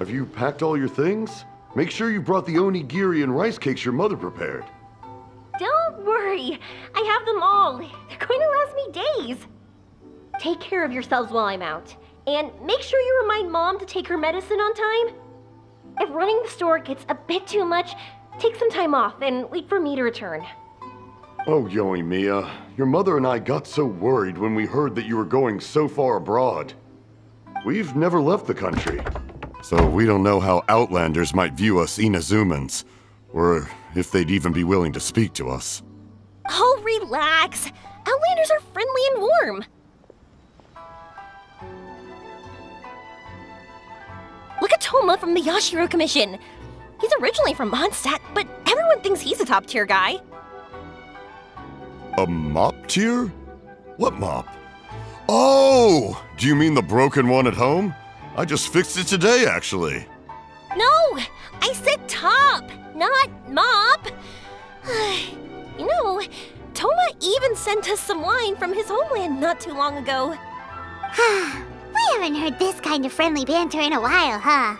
Have you packed all your things? Make sure you brought the onigiri and rice cakes your mother prepared. Don't worry, I have them all. They're going to last me days. Take care of yourselves while I'm out. And make sure you remind Mom to take her medicine on time. If running the store gets a bit too much, take some time off and wait for me to return. Oh, Yoimiya, your mother and I got so worried when we heard that you were going so far abroad. We've never left the country, so we don't know how Outlanders might view us Inazumans, or if they'd even be willing to speak to us. Oh, relax. Outlanders are friendly and warm. Look at Toma from the Yashiro Commission. He's originally from Mondstadt, but everyone thinks he's a top-tier guy. A mop tier? What mop? Oh! Do you mean the broken one at home? I just fixed it today, actually. No! I said top, not mop. You know, Toma even sent us some wine from his homeland not too long ago. We haven't heard this kind of friendly banter in a while, huh?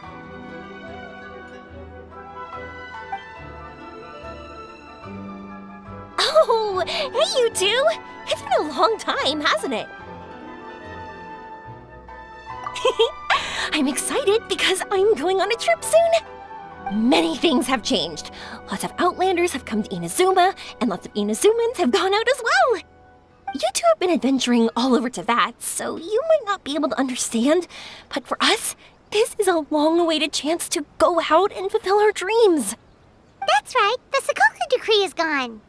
Oh, hey you two! It's been a long time, hasn't it? I'm excited because I'm going on a trip soon. Many things have changed. Lots of Outlanders have come to Inazuma, and lots of Inazumans have gone out as well. You two have been adventuring all over Teyvat, so you might not be able to understand, but for us, this is a long-awaited chance to go out and fulfill our dreams. That's right, the Sakoku decree is gone.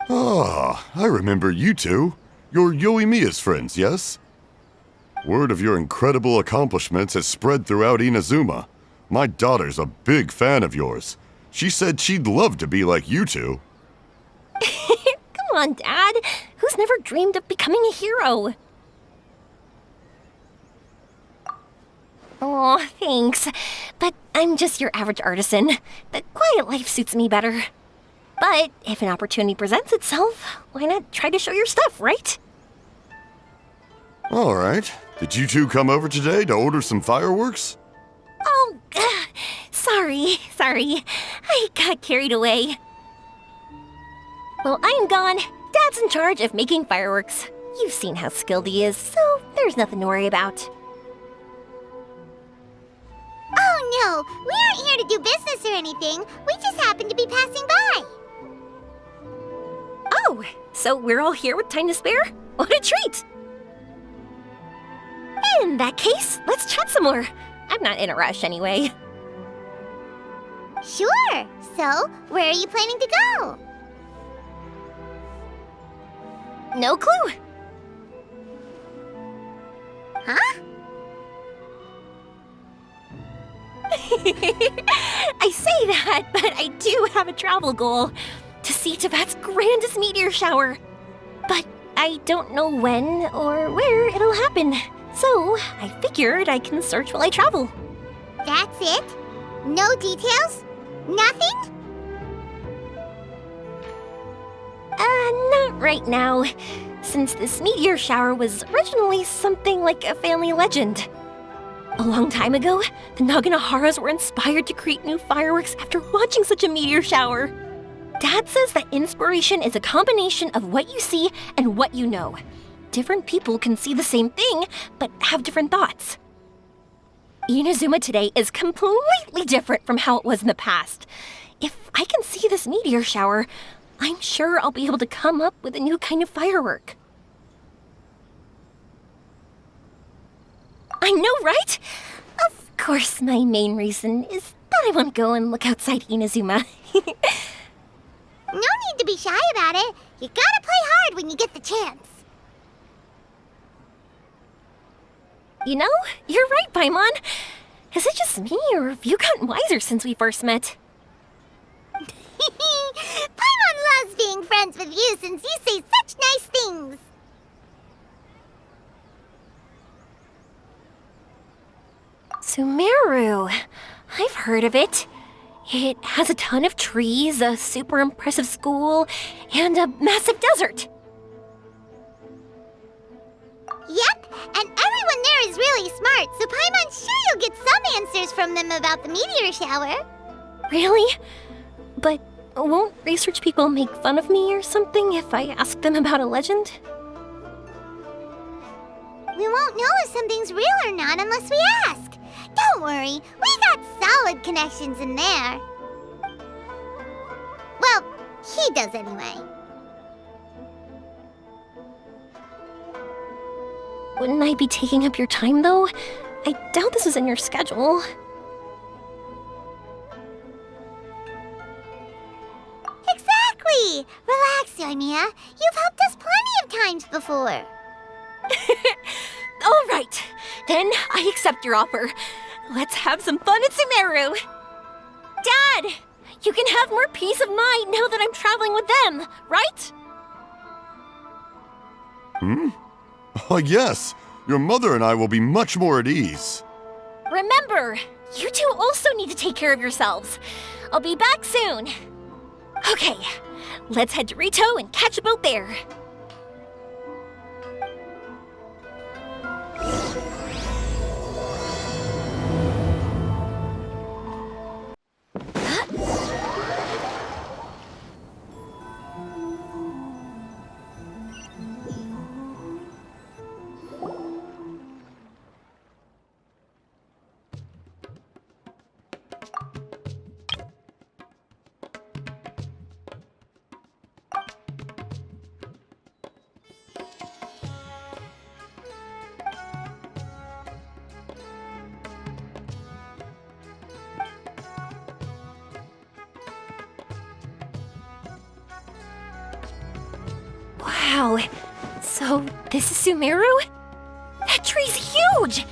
Ah, I remember you two. You're Yoimiya's friends, yes? Word of your incredible accomplishments has spread throughout Inazuma. My daughter's a big fan of yours. She said she'd love to be like you two. Come on, Dad. Who's never dreamed of becoming a hero? Oh, thanks. But I'm just your average artisan. The quiet life suits me better. But if an opportunity presents itself, why not try to show your stuff, right? All right. Did you two come over today to order some fireworks? Oh, sorry. I got carried away. Well, I'm gone. Dad's in charge of making fireworks. You've seen how skilled he is, so there's nothing to worry about. Oh no, we aren't here to do business or anything. We just happen to be passing by. Oh, so we're all here with time to spare? What a treat! In that case, let's chat some more. I'm not in a rush anyway. Sure. So, where are you planning to go? No clue. Huh? I say that, but I do have a travel goal. To see Teyvat's grandest meteor shower. But I don't know when or where it'll happen. So, I figured I can search while I travel. That's it? No details? Nothing? Not right now. Since this meteor shower was originally something like a family legend. A long time ago, the Naganaharas were inspired to create new fireworks after watching such a meteor shower. Dad says that inspiration is a combination of what you see and what you know. Different people can see the same thing, but have different thoughts. Inazuma today is completely different from how it was in the past. If I can see this meteor shower, I'm sure I'll be able to come up with a new kind of firework. I know, right? Of course, my main reason is that I want to go and look outside Inazuma. No need to be shy about it. You gotta play hard when you get the chance. You know, you're right, Paimon. Is it just me, or have you gotten wiser since we first met? Paimon loves being friends with you since you say such nice things. Sumeru. I've heard of it. It has a ton of trees, a super impressive school, and a massive desert. Yep, And everyone there is really smart, so Paimon's sure you'll get some answers from them about the meteor shower. Really? But won't research people make fun of me or something if I ask them about a legend? We won't know if something's real or not unless we ask. Don't worry, we got solid connections in there. Well, he does anyway. Wouldn't I be taking up your time, though? I doubt this is in your schedule. Exactly! Relax, Yoimiya. You've helped us plenty of times before. All right, then I accept your offer. Let's have some fun at Sumeru. Dad, you can have more peace of mind now that I'm traveling with them, right? Yes. Your mother and I will be much more at ease. Remember, you two also need to take care of yourselves. I'll be back soon. Okay, let's head to Rito and catch a boat there. Wow, so this is Sumeru? That tree's huge!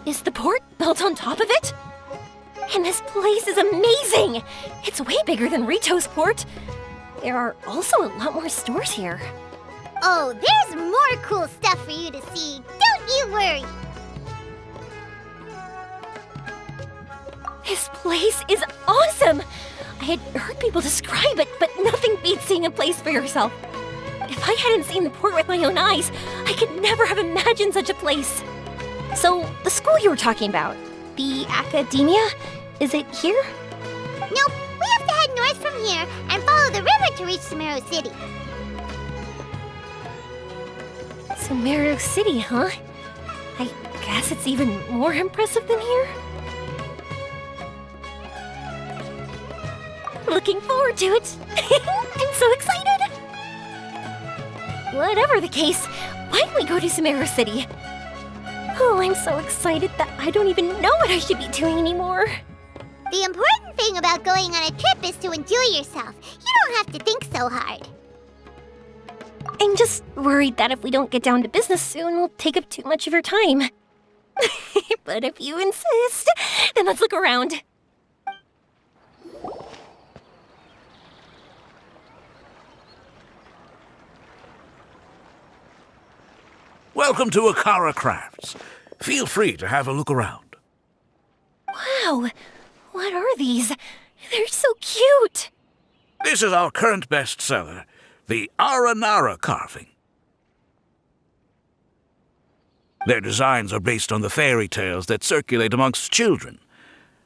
Is the port built on top of it? And this place is amazing! It's way bigger than Rito's port. There are also a lot more stores here. Oh, there's more cool stuff for you to see. Don't you worry. This place is awesome! I had heard people describe it, but nothing beats seeing a place for yourself. If I hadn't seen the port with my own eyes, I could never have imagined such a place. So, the school you were talking about, the academia, is it here? Nope, we have to head north from here and follow the river to reach Sumeru City. Sumeru City, huh? I guess it's even more impressive than here. Looking forward to it. I'm so excited. Whatever the case, why don't we go to Sumeru City? Oh, I'm so excited that I don't even know what I should be doing anymore. The important thing about going on a trip is to enjoy yourself. You don't have to think so hard. I'm just worried that if we don't get down to business soon, we'll take up too much of your time. But if you insist, then let's look around. Welcome to Akara Crafts. Feel free to have a look around. Wow, what are these? They're so cute. This is our current bestseller, the Aranara carving. Their designs are based on the fairy tales that circulate amongst children,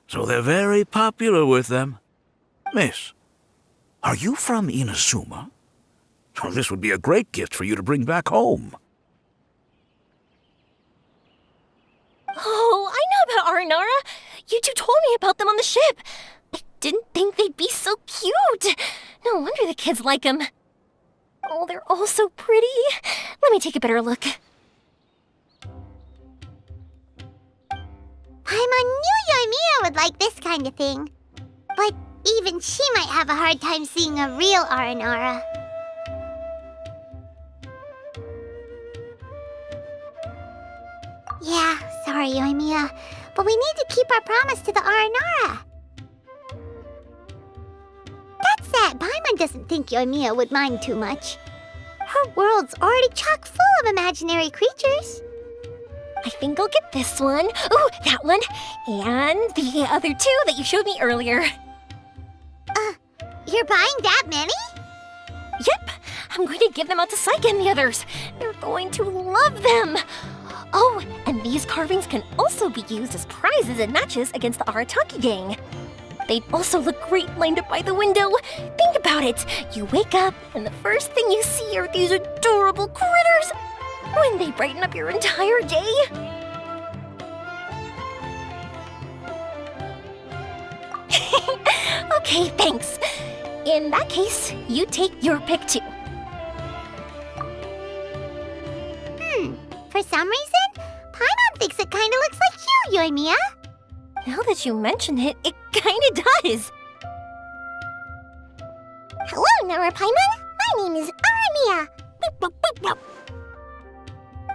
so they're very popular with them. Miss, are you from Inazuma? Oh, this would be a great gift for you to bring back home. Oh, I know about Aranara. You two told me about them on the ship. I didn't think they'd be so cute. No wonder the kids like them. Oh, they're all so pretty. Let me take a better look. Paimon knew Yoimiya would like this kind of thing. But even she might have a hard time seeing a real Aranara. Yeah, sorry, Yoimiya, but we need to keep our promise to the Aranara. That said, Paimon doesn't think Yoimiya would mind too much. Her world's already chock full of imaginary creatures. I think I'll get this one. Ooh, that one. And the other two that you showed me earlier. You're buying that many? Yep, I'm going to give them out to Saika and the others. They're going to love them. Oh, and these carvings can also be used as prizes in matches against the Arataki gang. They'd also look great lined up by the window. Think about it. You wake up, and the first thing you see are these adorable critters. Wouldn't they brighten up your entire day? Okay, thanks. In that case, you take your pick too. For some reason, Paimon thinks it kinda looks like you, Yoimiya. Now that you mention it, it kinda does. Hello, Nara Paimon. My name is Yoimiya.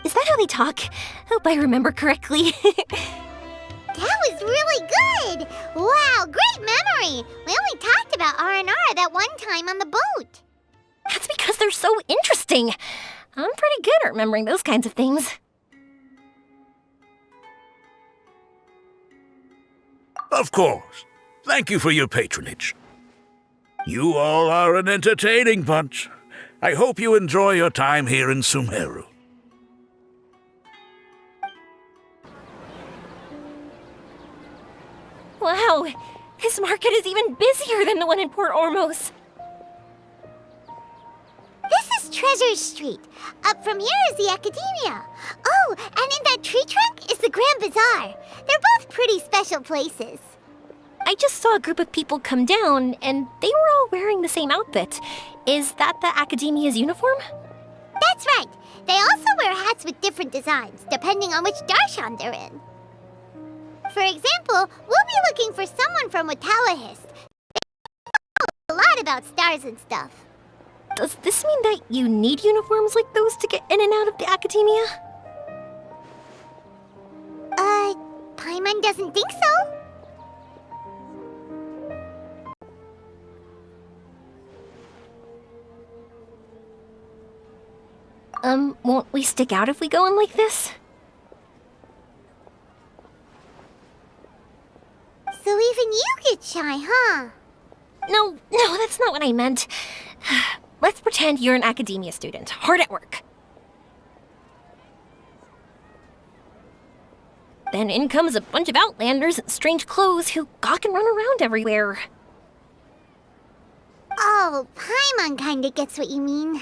Is that how they talk? Hope I remember correctly. That was really good! Wow, great memory! We only talked about R&R that one time on the boat. That's because they're so interesting. I'm pretty good at remembering those kinds of things. Of course. Thank you for your patronage. You all are an entertaining bunch. I hope you enjoy your time here in Sumeru. Wow, this market is even busier than the one in Port Ormos. This is Treasure Street. Up from here is the Academia. Oh, and in that tree trunk is the Grand Bazaar. They're both pretty special places. I just saw a group of people come down, and they were all wearing the same outfit. Is that the Academia's uniform? That's right. They also wear hats with different designs, depending on which darshan they're in. For example, we'll be looking for someone from Watawahist. They know a lot about stars and stuff. Does this mean that you need uniforms like those to get in and out of the Academia? Paimon doesn't think so. Won't we stick out if we go in like this? So even you get shy, huh? No, that's not what I meant. Let's pretend you're an Academia student, hard at work. Then in comes a bunch of Outlanders in strange clothes who gawk and run around everywhere. Oh, Paimon kinda gets what you mean.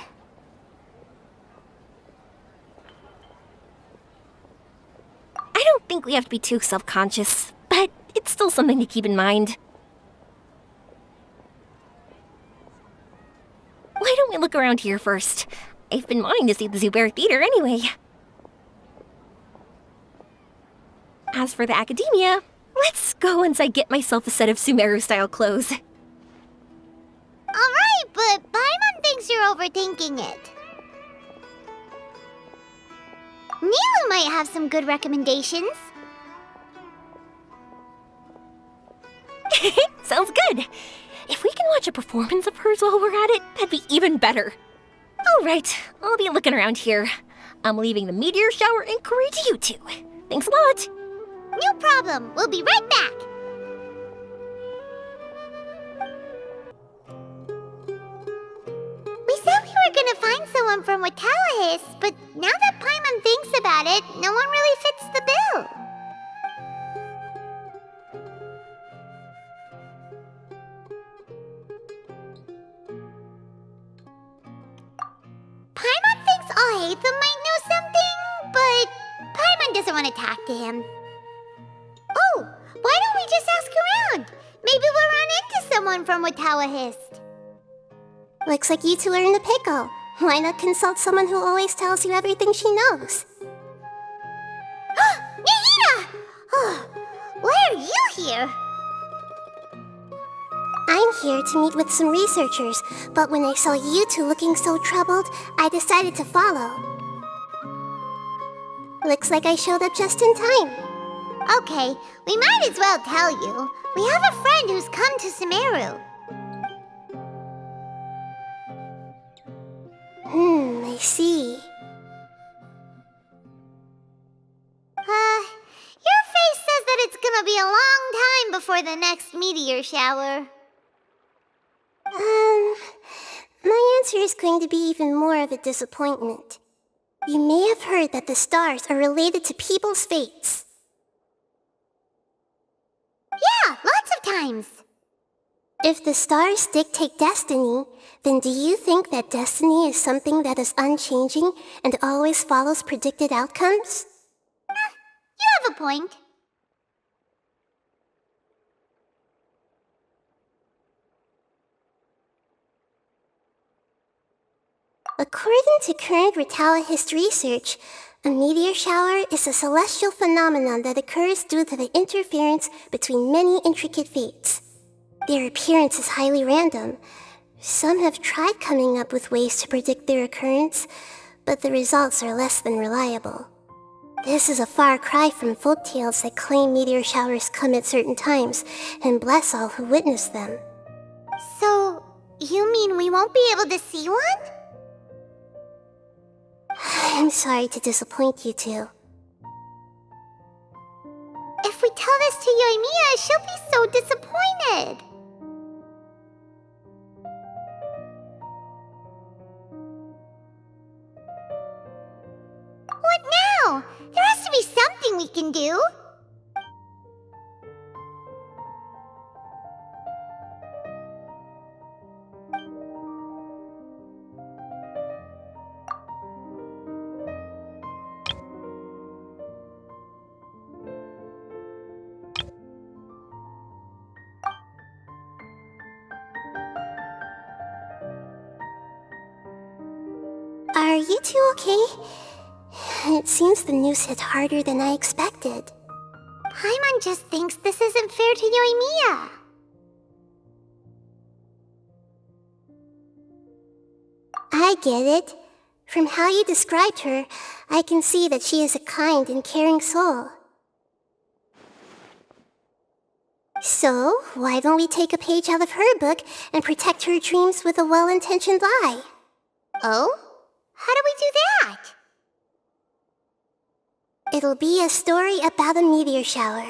I don't think we have to be too self-conscious, but it's still something to keep in mind. Why don't we look around here first? I've been wanting to see the Zubair Theater anyway. As for the Academia, let's go once I get myself a set of Sumeru-style clothes. Alright, but Paimon thinks you're overthinking it. Milu might have some good recommendations. Sounds good. If we can watch a performance of hers while we're at it, that'd be even better. Alright, I'll be looking around here. I'm leaving the meteor shower inquiry to you two. Thanks a lot. No problem. We'll be right back. We said we were gonna find someone from Watawahist, but now that Paimon thinks about it, no one really fits the bill. Paimon thinks Alhaitham might know something, but Paimon doesn't want to talk to him. Oh, why don't we just ask around? Maybe we'll run into someone from Watawahist. Looks like you two are in the pickle. Why not consult someone who always tells you everything she knows? Nahida! Oh, why are you here? I'm here to meet with some researchers, but when I saw you two looking so troubled, I decided to follow. Looks like I showed up just in time. Okay, we might as well tell you. We have a friend who's come to Sumeru. I see. Your face says that it's gonna be a long time before the next meteor shower. My answer is going to be even more of a disappointment. You may have heard that the stars are related to people's fates. Yeah, lots of times. If the stars dictate destiny, then do you think that destiny is something that is unchanging and always follows predicted outcomes? You have a point. According to current Retaliahist research, a meteor shower is a celestial phenomenon that occurs due to the interference between many intricate fates. Their appearance is highly random. Some have tried coming up with ways to predict their occurrence, but the results are less than reliable. This is a far cry from folktales that claim meteor showers come at certain times and bless all who witness them. So, you mean we won't be able to see one? I'm sorry to disappoint you two. If we tell this to Yoimiya, she'll be so disappointed. What now? There has to be something we can do. Are you two okay? It seems the news hit harder than I expected. Paimon just thinks this isn't fair to Yoimiya. I get it. From how you described her, I can see that she is a kind and caring soul. So, why don't we take a page out of her book and protect her dreams with a well-intentioned lie? Oh? How do we do that? It'll be a story about a meteor shower.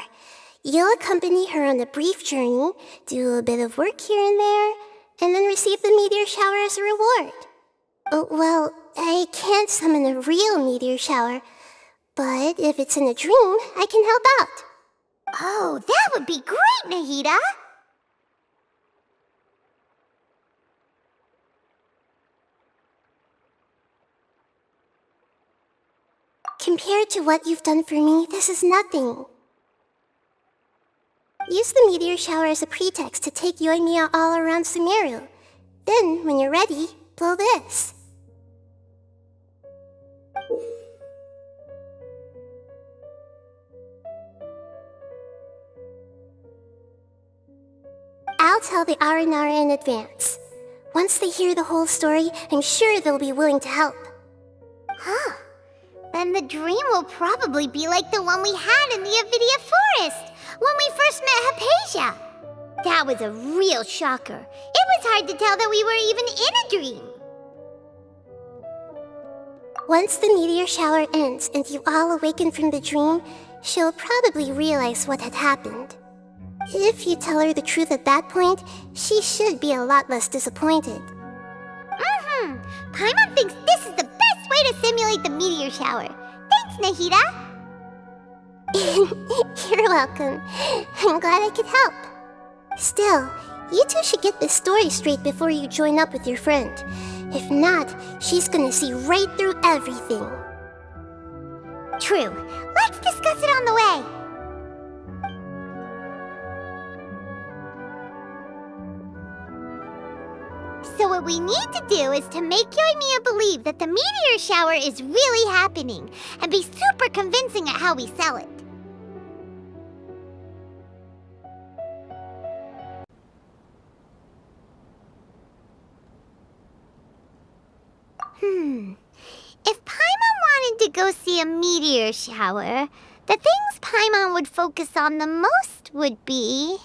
You'll accompany her on a brief journey, do a bit of work here and there, and then receive the meteor shower as a reward. Oh, well, I can't summon a real meteor shower, but if it's in a dream, I can help out. Oh, that would be great, Nahida! Compared to what you've done for me, this is nothing. Use the meteor shower as a pretext to take Yoimiya all around Sumeru. Then, when you're ready, blow this. I'll tell the Aranara in advance. Once they hear the whole story, I'm sure they'll be willing to help. Huh. Then the dream will probably be like the one we had in the Avidia Forest, when we first met Hypatia. That was a real shocker. It was hard to tell that we were even in a dream. Once the meteor shower ends and you all awaken from the dream, she'll probably realize what had happened. If you tell her the truth at that point, she should be a lot less disappointed. Paimon thinks this is the best way to simulate the meteor shower. Thanks, Nahida! You're welcome. I'm glad I could help. Still, you two should get this story straight before you join up with your friend. If not, she's gonna see right through everything. True. Let's discuss it on the way. So what we need to do is to make Yoimiya believe that the meteor shower is really happening, and be super convincing at how we sell it. If Paimon wanted to go see a meteor shower, the things Paimon would focus on the most would be...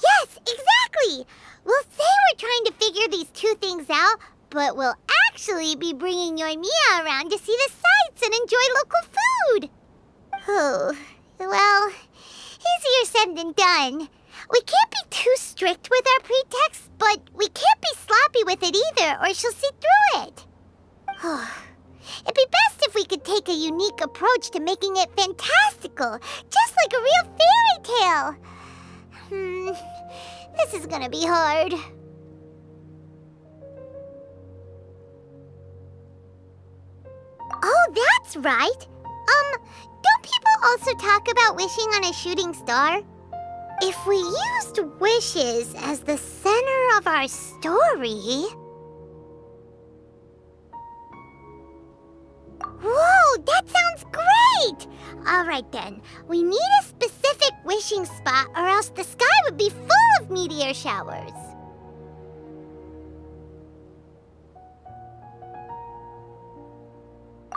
Yes, exactly! We'll say we're trying to figure these two things out, but we'll actually be bringing Yoimiya around to see the sights and enjoy local food! Oh, well, easier said than done. We can't be too strict with our pretexts, but we can't be sloppy with it either, or she'll see through it. It'd be best if we could take a unique approach to making it fantastical, just like a real fairy tale. This is gonna be hard. Oh, that's right. Don't people also talk about wishing on a shooting star? If we used wishes as the center of our story... Whoa, that sounds great! Alright then, we need a specific wishing spot or else the sky would be full of meteor showers.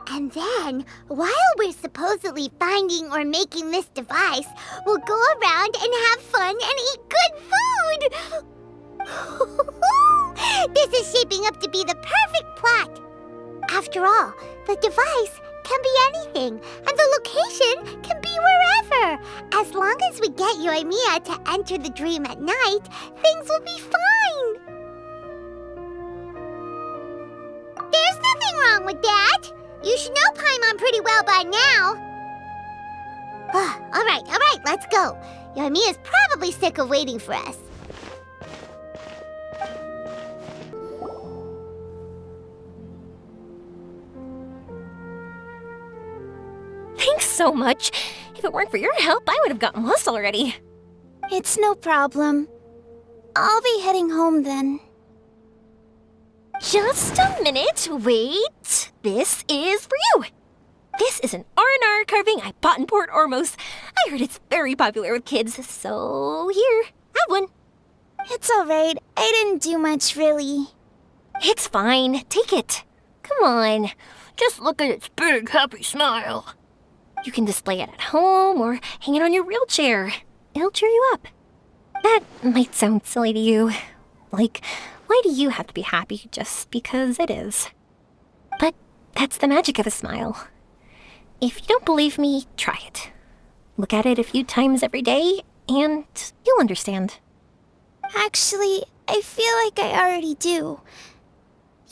And then, while we're supposedly finding or making this device, we'll go around and have fun and eat good food! This is shaping up to be the perfect plot! After all, the device can be anything, and the location can be wherever. As long as we get Yoimiya to enter the dream at night, things will be fine! There's nothing wrong with that! You should know Paimon pretty well by now. Alright, let's go. Yoimiya's probably sick of waiting for us. Thanks so much. If it weren't for your help, I would have gotten lost already. It's no problem. I'll be heading home then. Just a minute, wait. This is for you. This is an R&R carving I bought in Port Ormos. I heard it's very popular with kids, so here, have one. It's alright. I didn't do much, really. It's fine, take it. Come on, just look at its big, happy smile. You can display it at home or hang it on your wheelchair. It'll cheer you up. That might sound silly to you. Like, why do you have to be happy just because it is? But that's the magic of a smile. If you don't believe me, try it. Look at it a few times every day, and you'll understand. Actually, I feel like I already do.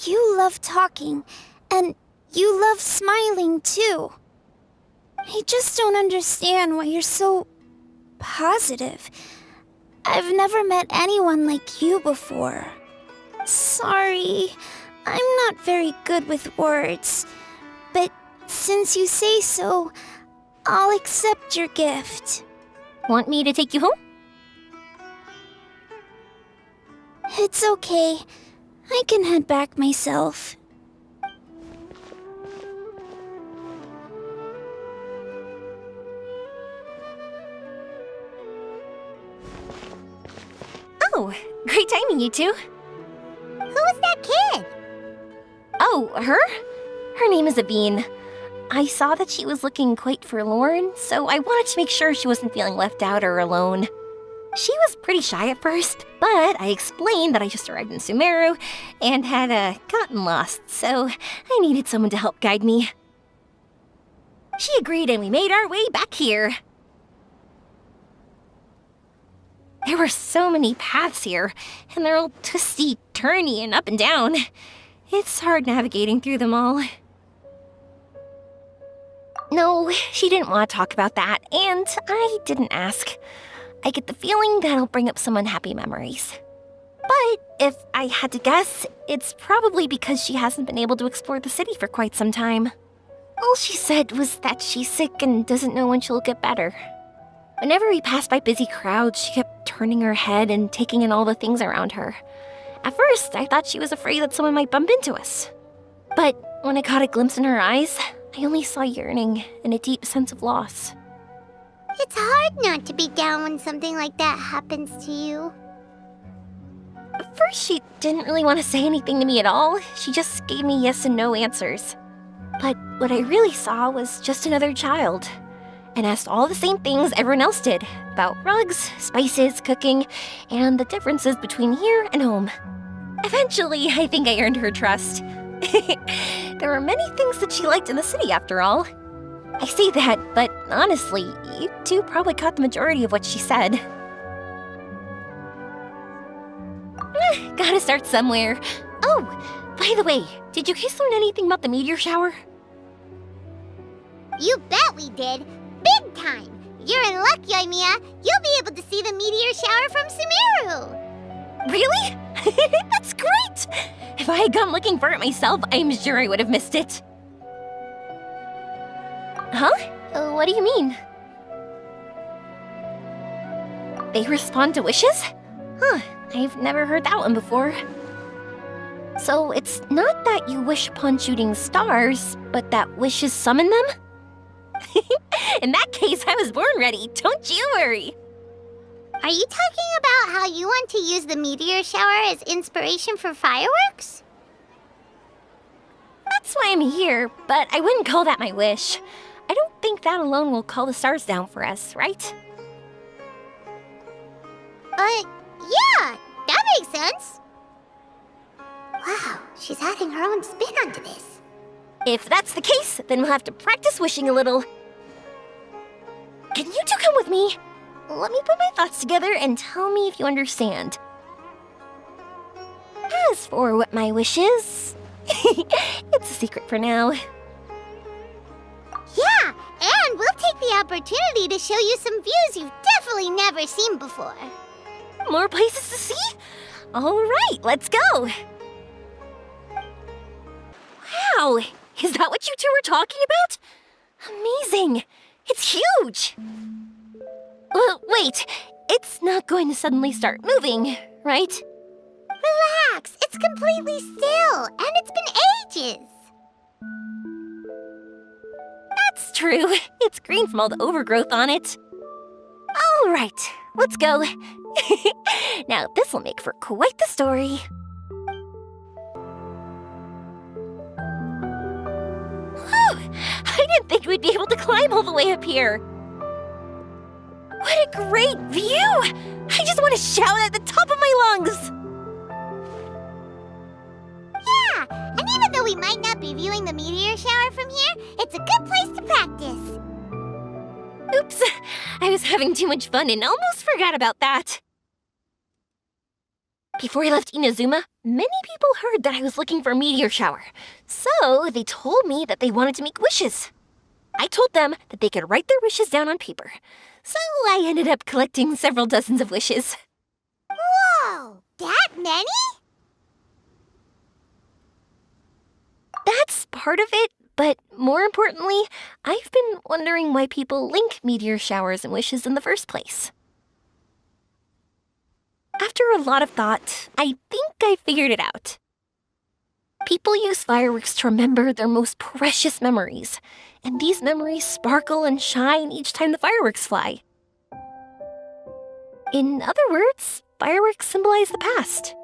You love talking, and you love smiling too. I just don't understand why you're so positive. I've never met anyone like you before. Sorry, I'm not very good with words. But since you say so, I'll accept your gift. Want me to take you home? It's okay. I can head back myself. Oh, great timing, you two. Who was that kid? Oh, her? Her name is Aveen. I saw that she was looking quite forlorn, so I wanted to make sure she wasn't feeling left out or alone. She was pretty shy at first, but I explained that I just arrived in Sumeru and had gotten lost, so I needed someone to help guide me. She agreed and we made our way back here. There were so many paths here, and they're all twisty, turny, and up and down. It's hard navigating through them all. No, she didn't want to talk about that, and I didn't ask. I get the feeling that'll bring up some unhappy memories. But if I had to guess, it's probably because she hasn't been able to explore the city for quite some time. All she said was that she's sick and doesn't know when she'll get better. Whenever we passed by busy crowds, she kept turning her head and taking in all the things around her. At first, I thought she was afraid that someone might bump into us. But when I caught a glimpse in her eyes, I only saw yearning and a deep sense of loss. It's hard not to be down when something like that happens to you. At first, she didn't really want to say anything to me at all. She just gave me yes and no answers. But what I really saw was just another child, and asked all the same things everyone else did about rugs, spices, cooking, and the differences between here and home. Eventually, I think I earned her trust. There were many things that she liked in the city, after all. I say that, but honestly, you two probably caught the majority of what she said. Gotta start somewhere. Oh, by the way, Did you guys learn anything about the meteor shower? You bet we did. Big time. You're in luck, Yoimiya. You'll be able to see the meteor shower from Sumeru. Really? That's great! If I had gone looking for it myself, I'm sure I would have missed it. Huh? What do you mean? They respond to wishes? Huh, I've never heard that one before. So it's not that you wish upon shooting stars, but that wishes summon them? In that case, I was born ready. Don't you worry. Are you talking about how you want to use the meteor shower as inspiration for fireworks? That's why I'm here, but I wouldn't call that my wish. I don't think that alone will call the stars down for us, right? Yeah, that makes sense. Wow, she's adding her own spin onto this. If that's the case, then we'll have to practice wishing a little. Can you two come with me? Let me put my thoughts together and tell me if you understand. As for what my wish is, it's a secret for now. Yeah, and we'll take the opportunity to show you some views you've definitely never seen before. More places to see? All right, let's go. Wow, is that what you two were talking about? Amazing. It's huge. Wait, it's not going to suddenly start moving, right? Relax, it's completely still, and it's been ages. That's true. It's green from all the overgrowth on it. All right, let's go. Now, this will make for quite the story. Whew! I didn't think we'd be able to climb all the way up here. What a great view! I just want to shout at the top of my lungs! Yeah, and even though we might not be viewing the meteor shower from here, it's a good place to practice. Oops, I was having too much fun and almost forgot about that. Before I left Inazuma, many people heard that I was looking for a meteor shower. So they told me that they wanted to make wishes. I told them that they could write their wishes down on paper. So I ended up collecting several dozens of wishes. Whoa, that many? That's part of it, but more importantly, I've been wondering why people link meteor showers and wishes in the first place. After a lot of thought, I think I figured it out. People use fireworks to remember their most precious memories, and these memories sparkle and shine each time the fireworks fly. In other words, fireworks symbolize the past.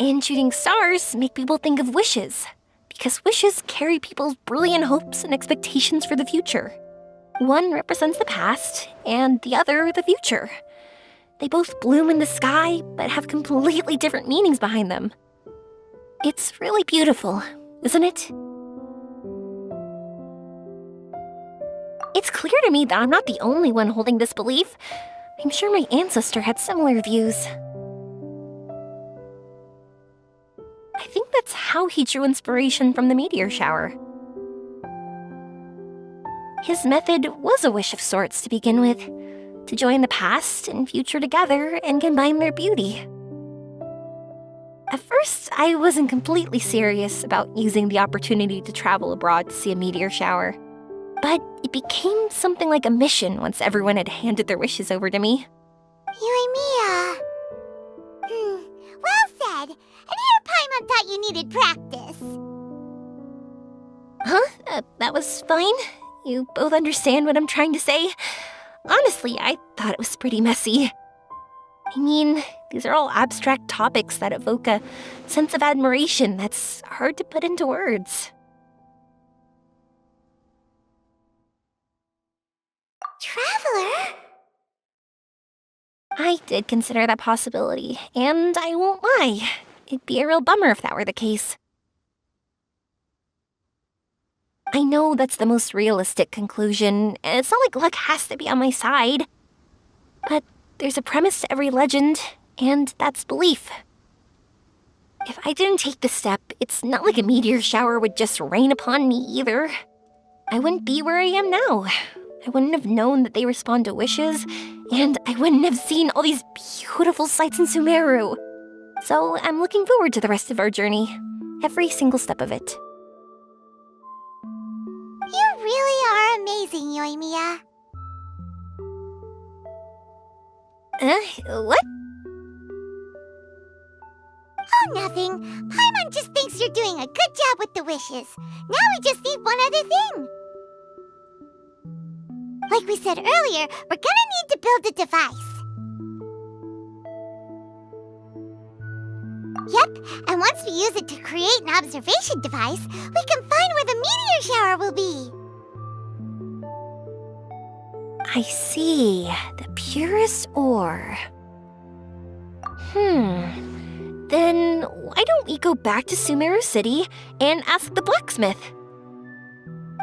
And shooting stars make people think of wishes, because wishes carry people's brilliant hopes and expectations for the future. One represents the past, and the other the future. They both bloom in the sky, but have completely different meanings behind them. It's really beautiful, isn't it? It's clear to me that I'm not the only one holding this belief. I'm sure my ancestor had similar views. I think that's how he drew inspiration from the meteor shower. His method was a wish of sorts to begin with, to join the past and future together and combine their beauty. At first, I wasn't completely serious about using the opportunity to travel abroad to see a meteor shower. But it became something like a mission once everyone had handed their wishes over to me. Yoimiya. Well said. And here Paimon thought you needed practice. Huh? That was fine? You both understand what I'm trying to say? Honestly, I thought it was pretty messy. I mean, these are all abstract topics that evoke a sense of admiration that's hard to put into words. Traveler? I did consider that possibility, and I won't lie. It'd be a real bummer if that were the case. I know that's the most realistic conclusion, and it's not like luck has to be on my side. But there's a premise to every legend, and that's belief. If I didn't take the step, it's not like a meteor shower would just rain upon me either. I wouldn't be where I am now. I wouldn't have known that they respond to wishes, and I wouldn't have seen all these beautiful sights in Sumeru. So I'm looking forward to the rest of our journey. Every single step of it. You really are amazing, Yoimiya. What? Oh, nothing. Paimon just thinks you're doing a good job with the wishes. Now we just need one other thing. Like we said earlier, we're gonna need to build a device. Yep, and once we use it to create an observation device, we can find where the meteor shower will be. I see. The purest ore. Then why don't we go back to Sumeru City and ask the blacksmith?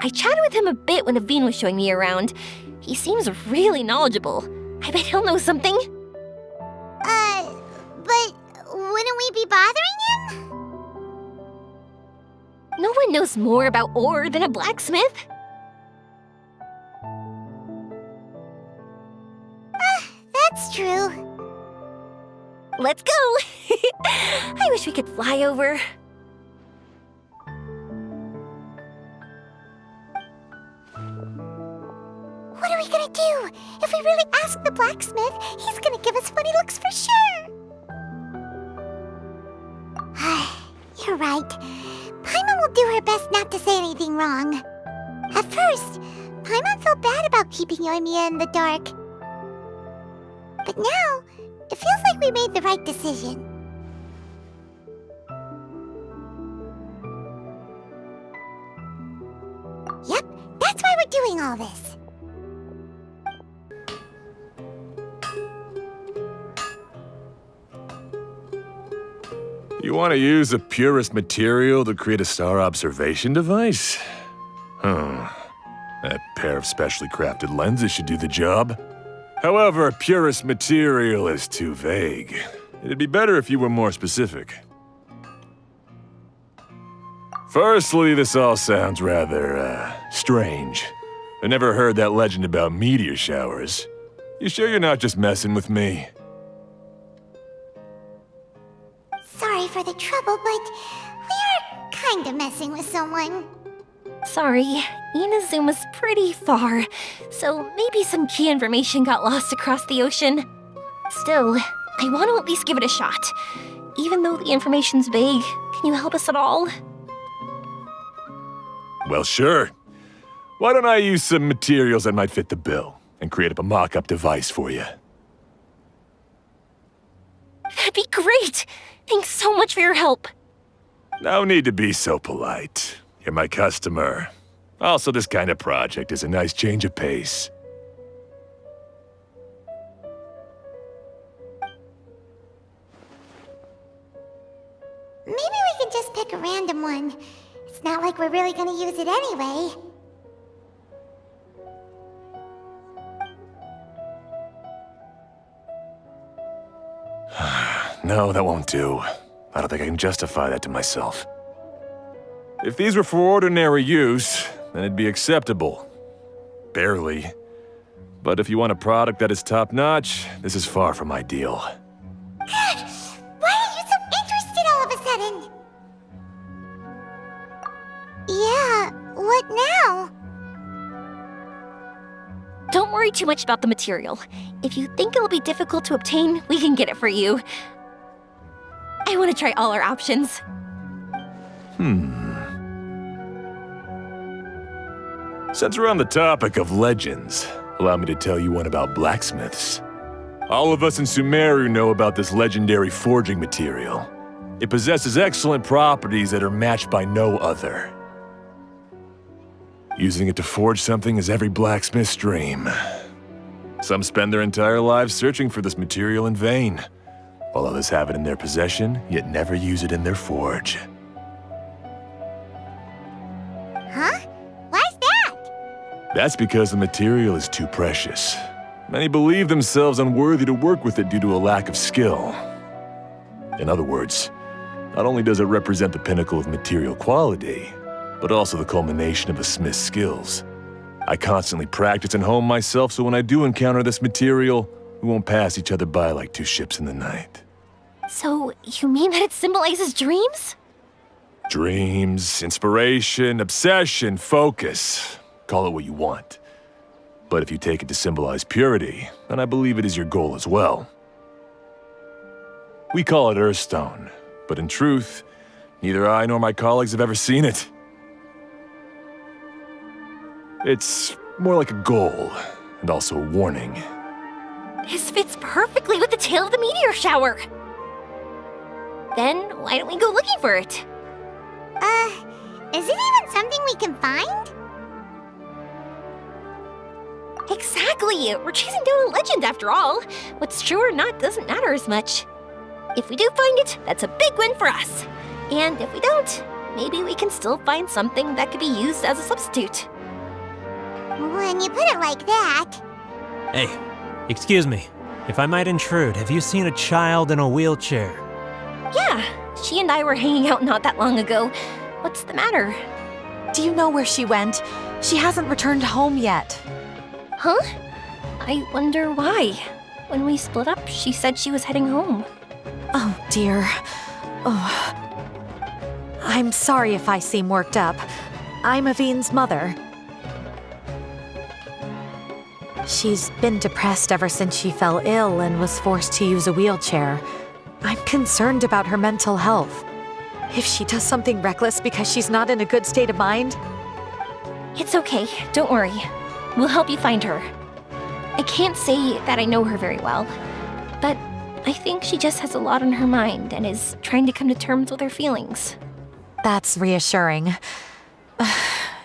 I chatted with him a bit when Aveen was showing me around. He seems really knowledgeable. I bet he'll know something. But wouldn't we be bothering him? No one knows more about ore than a blacksmith. That's true. Let's go! I wish we could fly over. What are we gonna do? If we really ask the blacksmith, he's gonna give us funny looks for sure. You're right. Paimon will do her best not to say anything wrong. At first, Paimon felt bad about keeping Yoimiya in the dark. But now, it feels like we made the right decision. Yep, that's why we're doing all this. You want to use the purest material to create a star observation device? That pair of specially crafted lenses should do the job. However, purest material is too vague. It'd be better if you were more specific. Firstly, this all sounds rather, strange. I never heard that legend about meteor showers. You sure you're not just messing with me? Sorry for the trouble, but we are kinda messing with someone. Sorry, Inazuma's pretty far, so maybe some key information got lost across the ocean. Still, I want to at least give it a shot. Even though the information's vague, can you help us at all? Well, sure. Why don't I use some materials that might fit the bill and create up a mock-up device for you? That'd be great! Thanks so much for your help. No need to be so polite. You're my customer. Also, this kind of project is a nice change of pace. Maybe we can just pick a random one. It's not like we're really gonna use it anyway. No, that won't do. I don't think I can justify that to myself. If these were for ordinary use, then it'd be acceptable. Barely. But if you want a product that is top-notch, this is far from ideal. God, why are you so interested all of a sudden? Yeah, what now? Don't worry too much about the material. If you think it'll be difficult to obtain, we can get it for you. I want to try all our options. Since we're on the topic of legends, allow me to tell you one about blacksmiths. All of us in Sumeru know about this legendary forging material. It possesses excellent properties that are matched by no other. Using it to forge something is every blacksmith's dream. Some spend their entire lives searching for this material in vain, while others have it in their possession, yet never use it in their forge. Huh? Why's that? That's because the material is too precious. Many believe themselves unworthy to work with it due to a lack of skill. In other words, Not only does it represent the pinnacle of material quality, but also the culmination of a smith's skills. I constantly practice and hone myself, so when I do encounter this material, we won't pass each other by like two ships in the night. So, you mean that it symbolizes dreams? Dreams, inspiration, obsession, focus. Call it what you want. But if you take it to symbolize purity, then I believe it is your goal as well. We call it Earthstone, but in truth, neither I nor my colleagues have ever seen it. It's more like a goal, and also a warning. This fits perfectly with the tale of the meteor shower. Then, why don't we go looking for it? Is it even something we can find? Exactly! We're chasing down a legend after all. What's true or not doesn't matter as much. If we do find it, that's a big win for us. And if we don't, maybe we can still find something that could be used as a substitute. When you put it like that... Hey, excuse me. If I might intrude, have you seen a child in a wheelchair? Yeah, she and I were hanging out not that long ago. What's the matter? Do you know where she went? She hasn't returned home yet. Huh? I wonder why. When we split up, she said she was heading home. Oh, dear. Oh. I'm sorry if I seem worked up. I'm Avine's mother. She's been depressed ever since she fell ill and was forced to use a wheelchair. I'm concerned about her mental health. If she does something reckless because she's not in a good state of mind... It's okay, don't worry. We'll help you find her. I can't say that I know her very well, but I think she just has a lot on her mind and is trying to come to terms with her feelings. That's reassuring.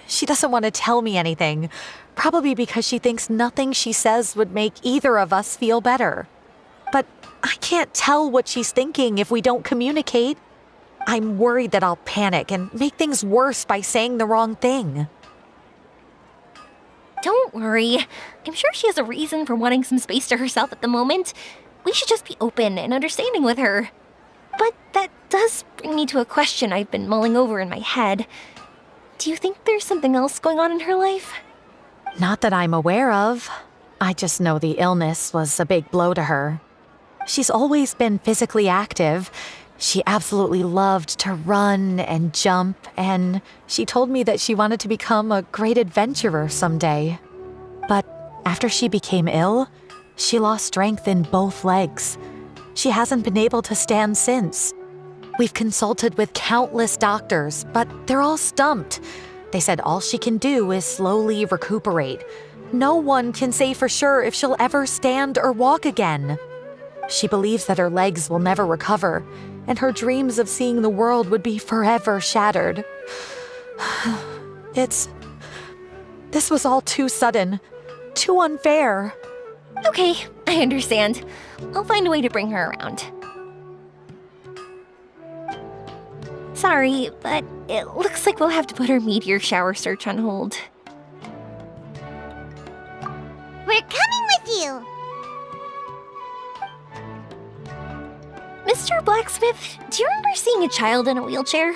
She doesn't want to tell me anything, probably because she thinks nothing she says would make either of us feel better. But I can't tell what she's thinking if we don't communicate. I'm worried that I'll panic and make things worse by saying the wrong thing. Don't worry. I'm sure she has a reason for wanting some space to herself at the moment. We should just be open and understanding with her. But that does bring me to a question I've been mulling over in my head. Do you think there's something else going on in her life? Not that I'm aware of. I just know the illness was a big blow to her. She's always been physically active. She absolutely loved to run and jump, and she told me that she wanted to become a great adventurer someday. But after she became ill, she lost strength in both legs. She hasn't been able to stand since. We've consulted with countless doctors, but they're all stumped. They said all she can do is slowly recuperate. No one can say for sure if she'll ever stand or walk again. She believes that her legs will never recover, and her dreams of seeing the world would be forever shattered. This was all too sudden, too unfair. Okay, I understand. I'll find a way to bring her around. Sorry, but it looks like we'll have to put our meteor shower search on hold. We're coming with you! Mr. Blacksmith, do you remember seeing a child in a wheelchair?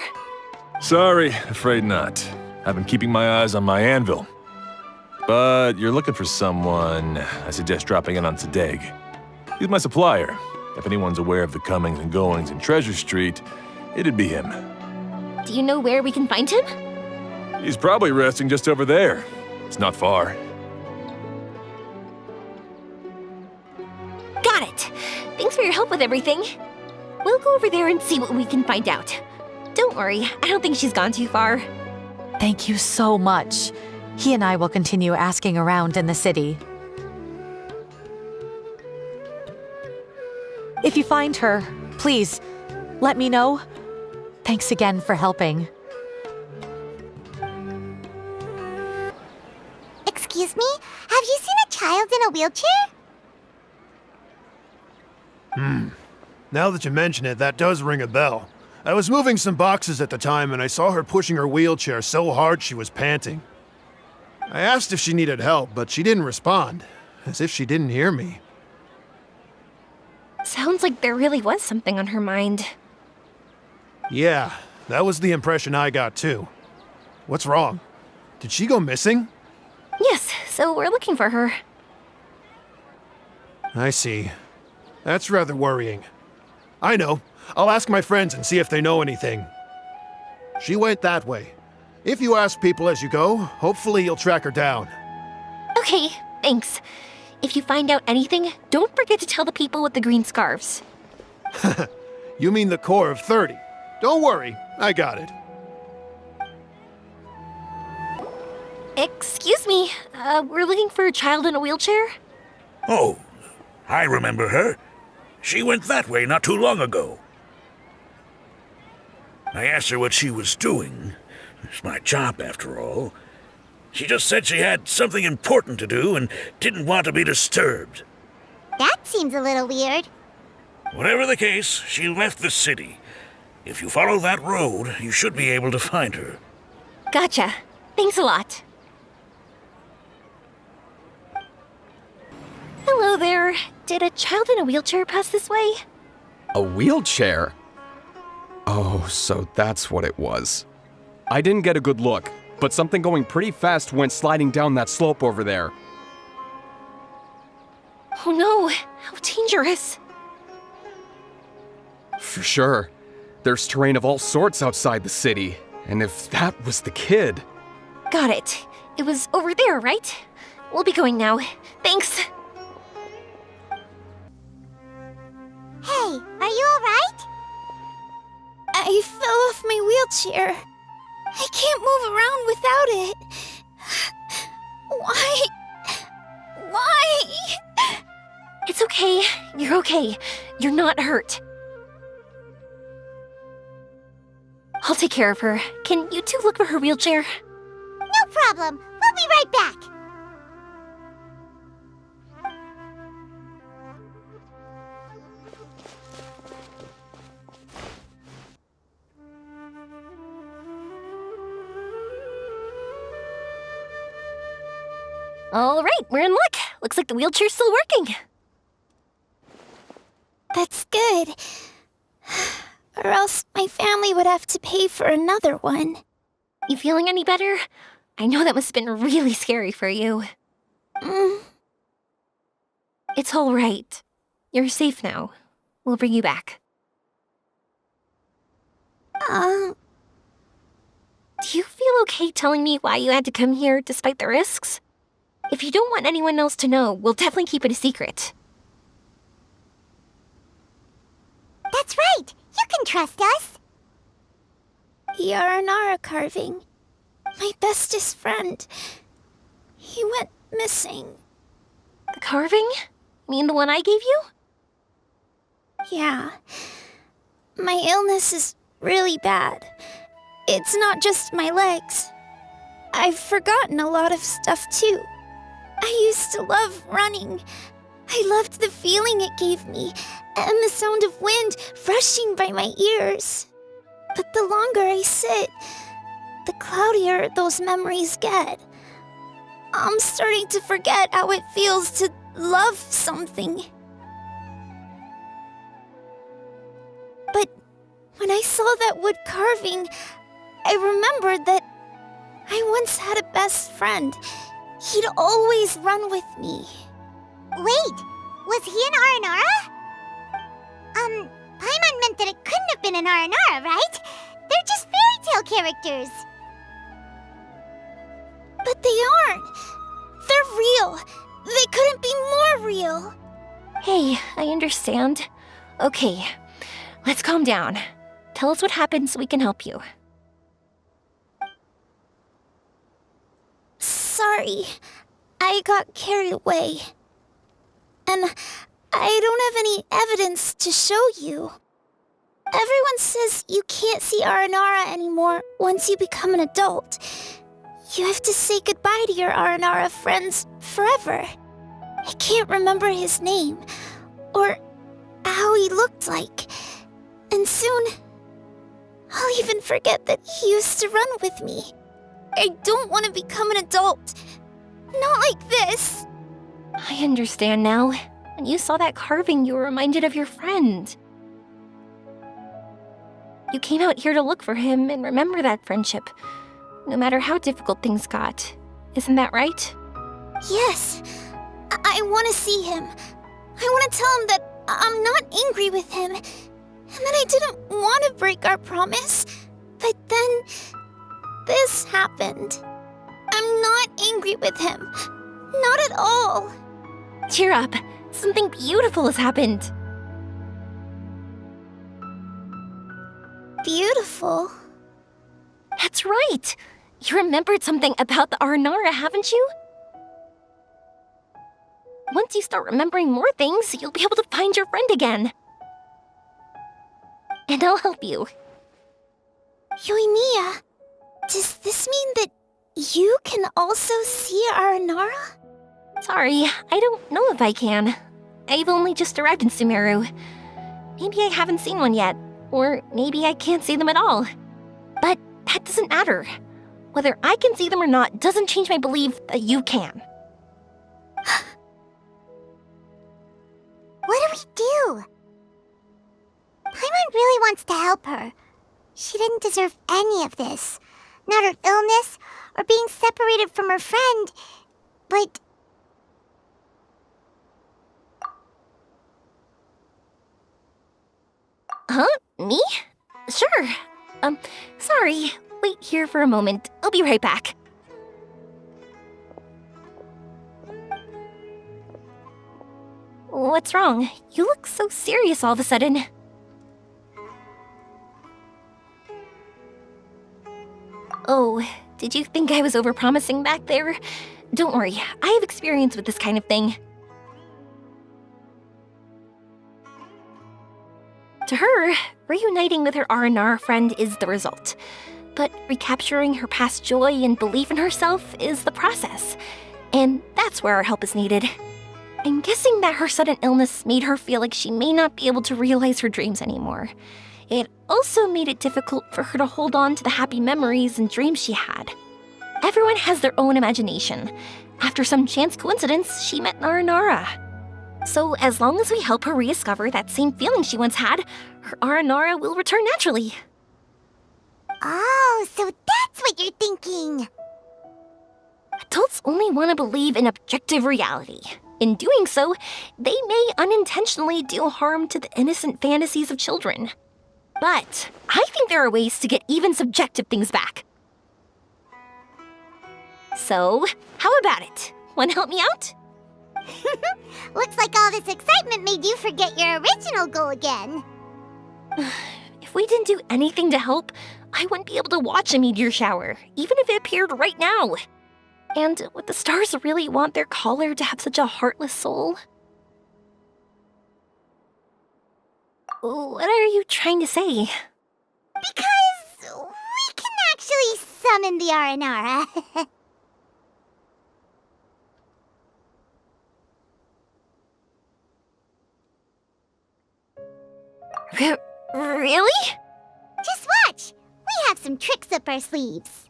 Sorry, afraid not. I've been keeping my eyes on my anvil. But you're looking for someone, I suggest dropping in on Sadeg. He's my supplier. If anyone's aware of the comings and goings in Treasure Street, it'd be him. Do you know where we can find him? He's probably resting just over there. It's not far. Got it! Thanks for your help with everything. We'll go over there and see what we can find out. Don't worry, I don't think she's gone too far. Thank you so much. He and I will continue asking around in the city. If you find her, please, let me know. Thanks again for helping. Excuse me? Have you seen a child in a wheelchair? Now that you mention it, that does ring a bell. I was moving some boxes at the time and I saw her pushing her wheelchair so hard she was panting. I asked if she needed help, but she didn't respond, as if she didn't hear me. Sounds like there really was something on her mind. Yeah, that was the impression I got too. What's wrong? Did she go missing? Yes, so we're looking for her. I see. That's rather worrying. I know. I'll ask my friends and see if they know anything. She went that way. If you ask people as you go, hopefully you'll track her down. Okay, thanks. If you find out anything, don't forget to tell the people with the green scarves. You mean the core of 30. Don't worry, I got it. Excuse me, we're looking for a child in a wheelchair? Oh, I remember her. She went that way not too long ago. I asked her what she was doing. It's my job, after all. She just said she had something important to do and didn't want to be disturbed. That seems a little weird. Whatever the case, she left the city. If you follow that road, you should be able to find her. Gotcha. Thanks a lot. Hello there. Did a child in a wheelchair pass this way? A wheelchair? Oh, so that's what it was. I didn't get a good look, but something going pretty fast went sliding down that slope over there. Oh no, how dangerous. For sure. There's terrain of all sorts outside the city, and if that was the kid... Got it. It was over there, right? We'll be going now. Thanks. Hey, are you alright? I fell off my wheelchair. I can't move around without it. Why? Why? It's okay. You're okay. You're not hurt. I'll take care of her. Can you two look for her wheelchair? No problem. We'll be right back. All right, we're in luck. Looks like the wheelchair's still working. That's good. Or else my family would have to pay for another one. You feeling any better? I know that must have been really scary for you. It's all right. You're safe now. We'll bring you back. Do you feel okay telling me why you had to come here despite the risks? If you don't want anyone else to know, we'll definitely keep it a secret. That's right. You can trust us. The Aranara carving. My bestest friend. He went missing. The carving? Mean the one I gave you? Yeah. My illness is really bad. It's not just my legs. I've forgotten a lot of stuff too. I used to love running. I loved the feeling it gave me, and the sound of wind rushing by my ears. But the longer I sit, the cloudier those memories get. I'm starting to forget how it feels to love something. But when I saw that wood carving, I remembered that I once had a best friend. He'd always run with me. Wait, was he an Aranara? Paimon meant that it couldn't have been an Aranara, right? They're just fairy tale characters. But they aren't. They're real. They couldn't be more real. Hey, I understand. Okay, let's calm down. Tell us what happened so we can help you. Sorry, I got carried away. And I don't have any evidence to show you. Everyone says you can't see Aranara anymore once you become an adult. You have to say goodbye to your Aranara friends forever. I can't remember his name, or how he looked like. And soon, I'll even forget that he used to run with me. I don't want to become an adult. Not like this. I understand now. When you saw that carving, you were reminded of your friend. You came out here to look for him and remember that friendship, no matter how difficult things got. Isn't that right? Yes. I want to see him. I want to tell him that I'm not angry with him, and that I didn't want to break our promise. But then, this happened. I'm not angry with him. Not at all. Cheer up. Something beautiful has happened. Beautiful. That's right. You remembered something about the Aranara, haven't you? Once you start remembering more things, you'll be able to find your friend again. And I'll help you. Yoimiya, does this mean that you can also see Aranara? Sorry, I don't know if I can. I've only just arrived in Sumeru. Maybe I haven't seen one yet, or maybe I can't see them at all. But that doesn't matter. Whether I can see them or not doesn't change my belief that you can. What do we do? Paimon really wants to help her. She didn't deserve any of this. Not her illness, or being separated from her friend, but... Huh? Me? Sure. Sorry. Wait here for a moment. I'll be right back. What's wrong? You look so serious all of a sudden. Oh, did you think I was overpromising back there? Don't worry, I have experience with this kind of thing. To her, reuniting with her Aranara friend is the result. But recapturing her past joy and belief in herself is the process. And that's where our help is needed. I'm guessing that her sudden illness made her feel like she may not be able to realize her dreams anymore. It also made it difficult for her to hold on to the happy memories and dreams she had. Everyone has their own imagination. After some chance coincidence, she met Aranara. So as long as we help her rediscover that same feeling she once had, her Aranara will return naturally. Oh, so that's what you're thinking! Adults only want to believe in objective reality. In doing so, they may unintentionally do harm to the innocent fantasies of children. But I think there are ways to get even subjective things back. So, how about it? Want to help me out? Looks like all this excitement made you forget your original goal again. If we didn't do anything to help, I wouldn't be able to watch a meteor shower, even if it appeared right now. And would the stars really want their caller to have such a heartless soul? What are you trying to say? Because we can actually summon the Aranara. Really? Just watch! We have some tricks up our sleeves.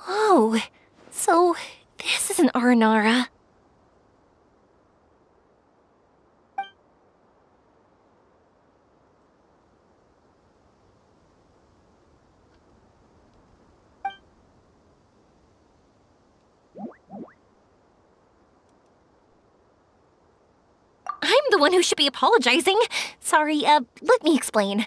Whoa, so this is an Aranara. I'm the one who should be apologizing. Sorry, let me explain.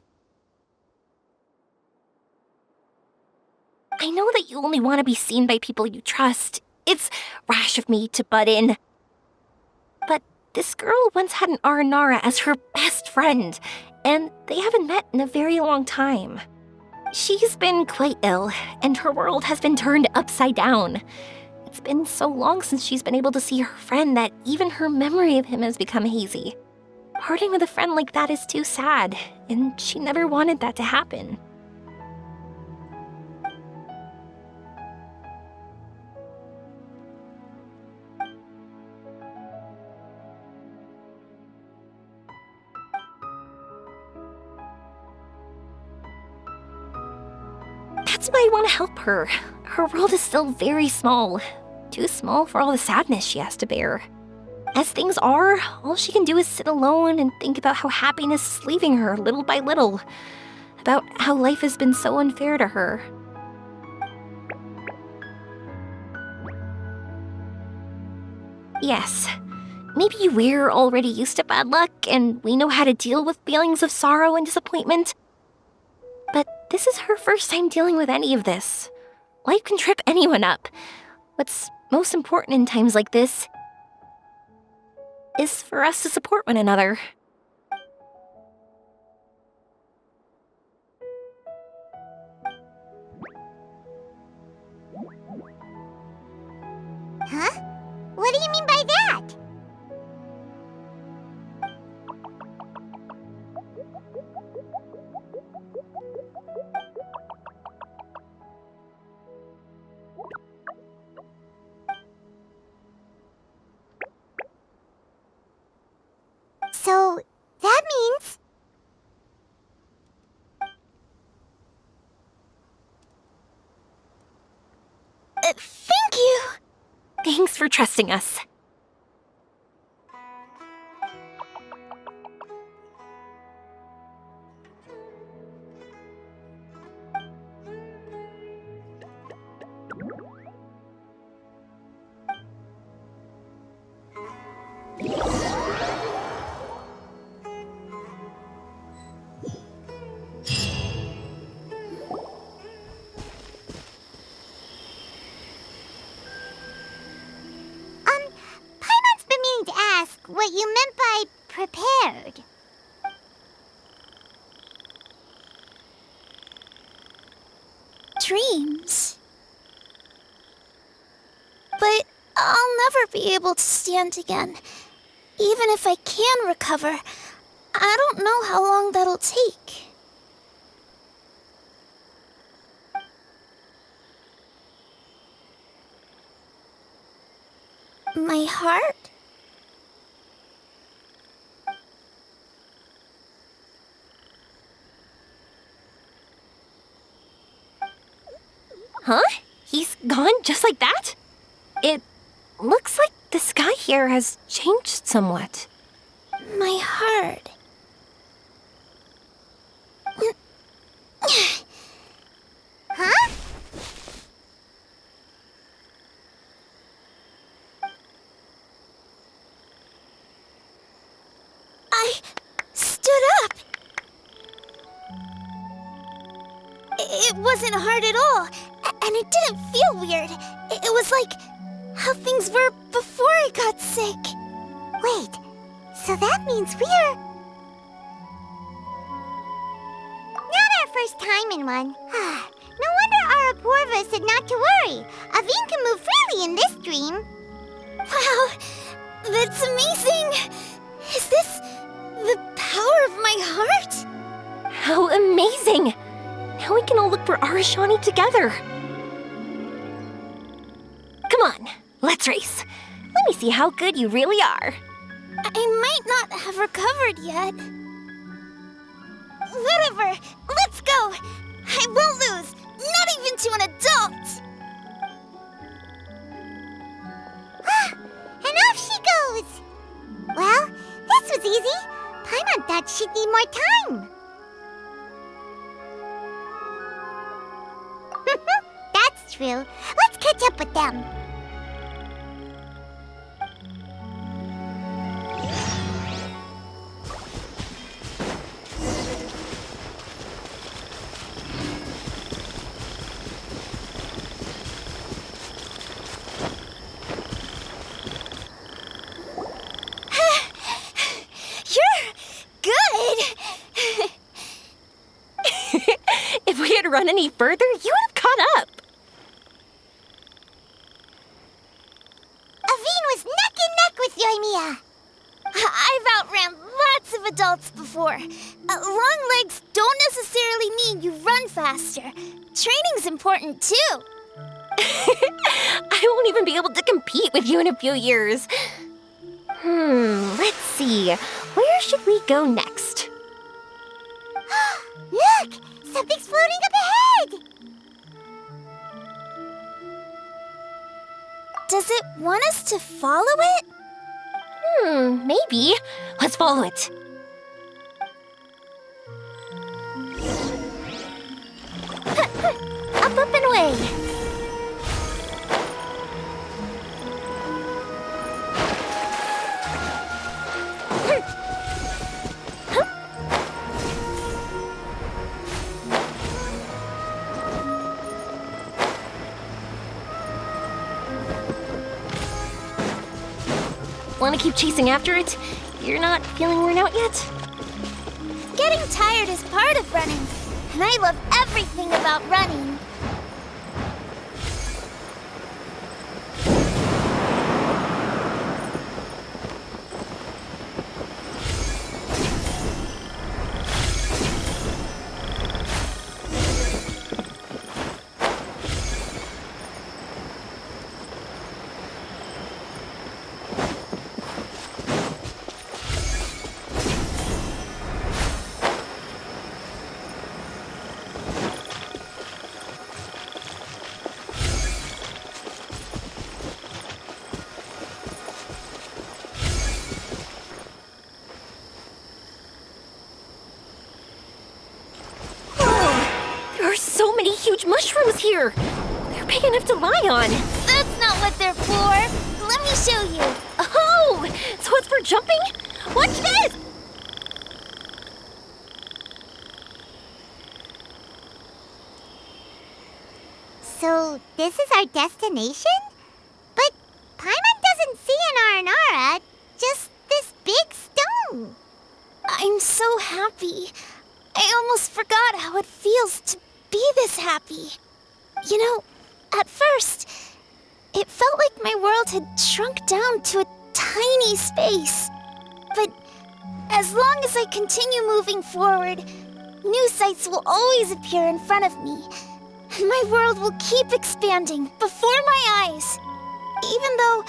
I know that you only want to be seen by people you trust. It's rash of me to butt in. But this girl once had an Aranara as her best friend, and they haven't met in a very long time. She's been quite ill, and her world has been turned upside down. It's been so long since she's been able to see her friend that even her memory of him has become hazy. Parting with a friend like that is too sad, and she never wanted that to happen. That's why I want to help her. her world is still very small. Too small for all the sadness she has to bear. As things are, all she can do is sit alone and think about how happiness is leaving her little by little. About how life has been so unfair to her. Yes, maybe we're already used to bad luck and we know how to deal with feelings of sorrow and disappointment. But this is her first time dealing with any of this. Life can trip anyone up. What's most important in times like this is for us to support one another. Huh? What do you mean by that? So, that means... Thank you! Thanks for trusting us. Paimon's been meaning to ask what you meant by prepared. Dreams. But I'll never be able to stand again. Even if I can recover, I don't know how long that'll take. My heart? Huh? He's gone just like that? It looks like the sky here has changed somewhat. My heart. Huh? I stood up. It wasn't hard at all, and it didn't feel weird. It was like how things were before I got sick. Wait, so that means we're... Not our first time in one. No wonder Arapurva said not to worry. Aveen can move freely in this dream. Wow, that's amazing! Is this the power of my heart? How amazing! Now we can all look for Arashani together. Come on, let's race. Let me see how good you really are. I might not have recovered yet. Whatever, let's go! I won't lose, not even to an adult! And off she goes! Well, this was easy. Paimon thought she'd need more time. That's true. Let's catch up with them. You're good! If we had run any further, you would have caught up. Aveen was neck and neck with Yoimiya. I've outran lots of adults before. Long legs don't necessarily mean you run faster. Training's important too. I won't even be able to compete with you in a few years. Let's see. Where should we go next? Look! Something's floating up ahead! Does it want us to follow it? Maybe. Let's follow it. Up and away. Want to keep chasing after it? You're not feeling worn out yet? Getting tired is part of running, and I love everything about running. There are so many huge mushrooms here. They're big enough to lie on. That's not what they're for. Let me show you. Oh, so it's for jumping? Watch this! So, this is our destination? But Paimon doesn't see an Aranara, just this big stone. I'm so happy. I almost forgot how it feels to be this happy. You know, at first, it felt like my world had shrunk down to a tiny space. But as long as I continue moving forward, new sights will always appear in front of me. And my world will keep expanding before my eyes. Even though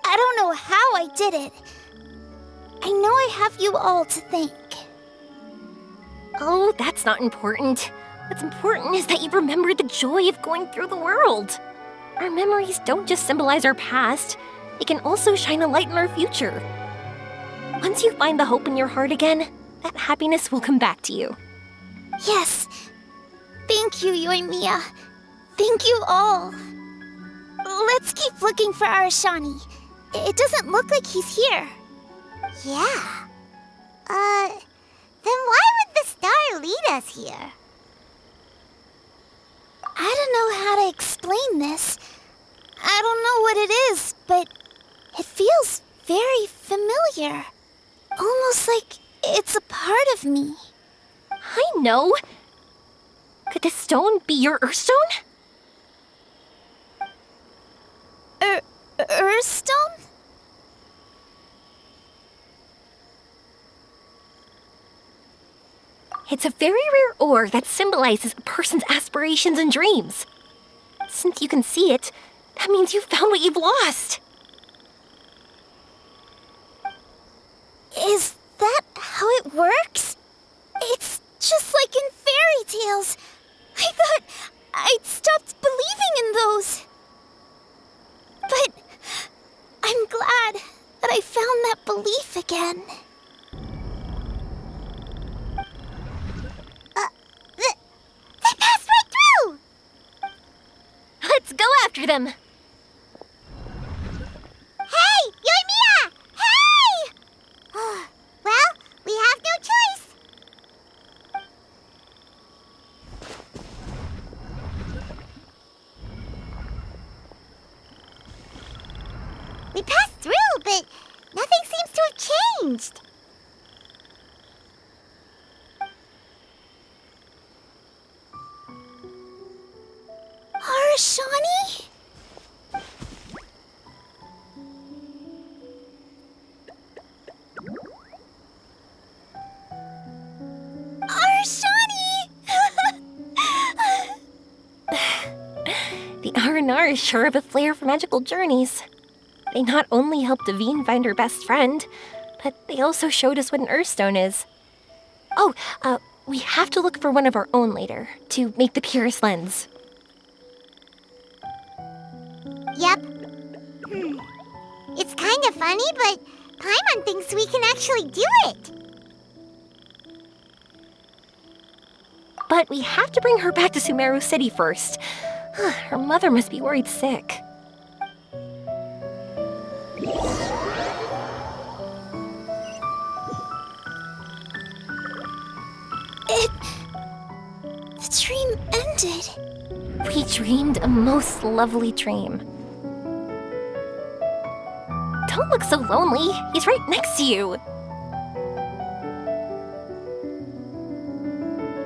I don't know how I did it, I know I have you all to thank. Oh, that's not important. What's important is that you remember the joy of going through the world. Our memories don't just symbolize our past, they can also shine a light in our future. Once you find the hope in your heart again, that happiness will come back to you. Yes. Thank you, Yoimiya. Thank you all. Let's keep looking for Arashani. It doesn't look like he's here. Yeah. Then why would the star lead us here? I don't know how to explain this. I don't know what it is, but it feels very familiar. Almost like it's a part of me. I know. Could this stone be your Earthstone? Earthstone? It's a very rare ore that symbolizes a person's aspirations and dreams. Since you can see it, that means you've found what you've lost. Is that how it works? It's just like in fairy tales. I thought I'd stopped believing in those. But I'm glad that I found that belief again. They passed right through! Let's go after them. Hey, Yoimiya! Hey! Well, we have no choice. We passed through, but nothing seems to have changed. Arashani? Arashani! The R&R is sure of a flair for magical journeys. They not only helped Davine find her best friend, but they also showed us what an Earthstone is. Oh, we have to look for one of our own later, to make the purest lens. Yep. It's kind of funny, but Paimon thinks we can actually do it. But we have to bring her back to Sumeru City first. Her mother must be worried sick. The dream ended. We dreamed a most lovely dream. Don't look so lonely. He's right next to you.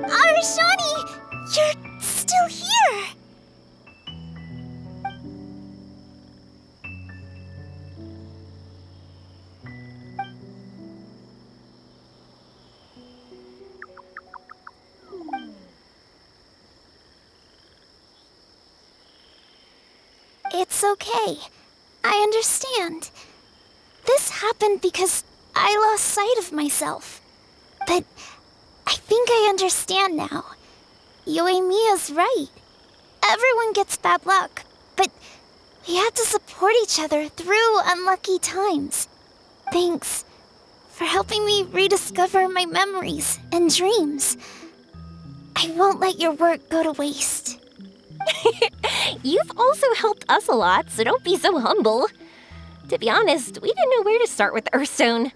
Arashani, you're still here. It's okay. I understand. This happened because I lost sight of myself. But I think I understand now. Yoimiya's right. Everyone gets bad luck, but we have to support each other through unlucky times. Thanks for helping me rediscover my memories and dreams. I won't let your work go to waste. You've also helped us a lot, so don't be so humble. To be honest, we didn't know where to start with Earthstone.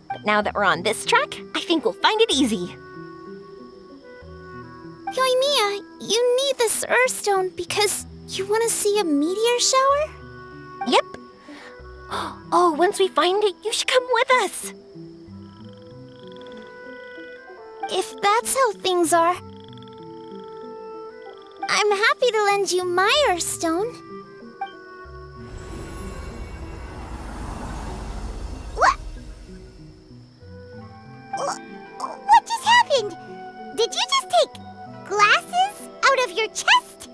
But now that we're on this track, I think we'll find it easy. Yoimiya, you need this Earthstone because you want to see a meteor shower? Yep. Oh, once we find it, you should come with us. If that's how things are, I'm happy to lend you my Earthstone. What just happened? Did you just take glasses out of your chest?